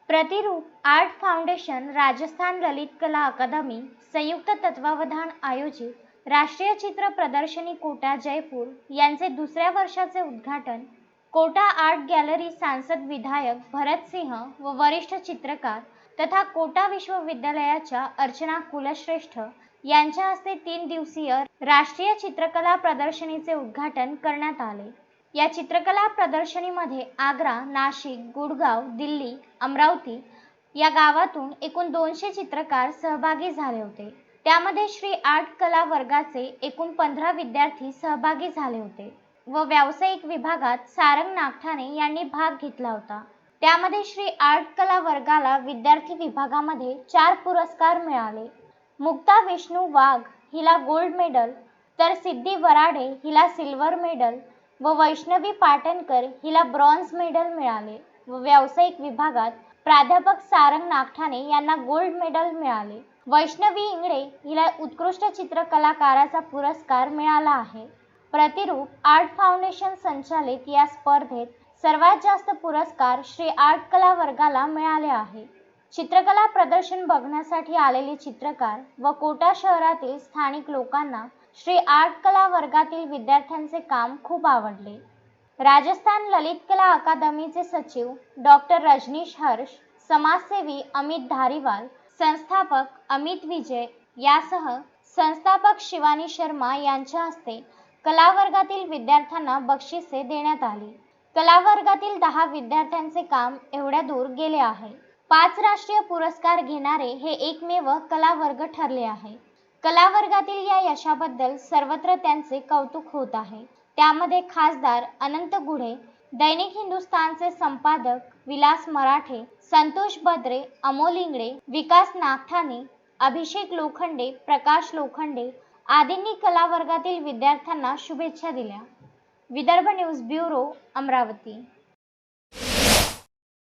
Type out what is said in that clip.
प्रतिरूप art foundation, Rajasthan ललित कला अकादमी संयुक्त तत्वावधान आयोजित राष्ट्रीय चित्र प्रदर्शनी कोटा जयपूर यांचे दुसऱ्या वर्षाचे उद्घाटन कोटा आर्ट गॅलरी सांसद विधायक भरत सिंह व वरिष्ठ चित्रकार तथा कोटा विश्वविद्यालयाच्या अर्चना कुलश्रेष्ठ यांच्या हस्ते 3 दिवसीय राष्ट्रीय चित्रकला प्रदर्शनीचे उद्घाटन करण्यात आले। या चित्रकला प्रदर्शनीमध्ये आग्रा, नाशिक, गुडगाव, दिल्ली, अमरावती या गावातून एकूण 200 चित्रकार सहभागी झाले होते। त्यामध्ये श्री आर्ट कला वर्गाचे एकूण 15 विद्यार्थी सहभागी झाले होते व व्यावसायिक विभागात सारंग नागठाणे यांनी भाग घेतला होता। त्यामध्ये श्री आर्ट कला वर्गाला विद्यार्थी विभागामध्ये 4 पुरस्कार मिळाले। मुक्ता विष्णू वाघ हिला गोल्ड मेडल, तर सिद्धी वराडे हिला सिल्वर मेडल व वैष्णवी पाटणकर हिला ब्रॉन्झ मेडल मिळाले व व्यावसायिक विभागात प्राध्यापक सारंग नागठाणे यांना गोल्ड मेडल मिळाले। वैष्णवी इंगळे हिला उत्कृष्ट चित्रकलाकाराचा पुरस्कार मिळाला आहे। प्रतिरूप आर्ट फाउंडेशन संचालित या स्पर्धेत सर्वात जास्त पुरस्कार श्री आर्ट कला वर्गाला मिळाले आहे। चित्रकला प्रदर्शन बघण्यासाठी आलेले चित्रकार व कोटा शहरातील स्थानिक लोकांना श्री आर्ट कला वर्गातील विद्यार्थ्यांचे काम खूप आवडले। राजस्थान ललित कला अकादमीचे सचिव डॉक्टर रजनीश हर्ष, समाजसेवी अमित धारीवाल, संस्थापक अमित विजय यासह संस्थापक शिवानी शर्मा यांच्या हस्ते कला वर्गातील विद्यार्थ्यांना बक्षिसे देण्यात आली। कला वर्गातील 10 विद्यार्थ्यांचे काम एवढ्या दूर गेले आहे। 5 राष्ट्रीय पुरस्कार घेणारे हे एकमेव कला वर्ग ठरले आहे। कला वर्गातील या यशाबद्दल सर्वत्र त्यांचे कौतुक होत आहे। त्यामध्ये खासदार अनंत गुढे, दैनिक हिंदुस्तानचे संपादक विलास मराठे, संतोष बद्रे, अमोल इंगळे, विकास नागठाणे, अभिषेक लोखंडे, प्रकाश लोखंडे आदींनी कला वर्गातील विद्यार्थ्यांना शुभेच्छा दिल्या। Vidarbha news bureau, Amravati.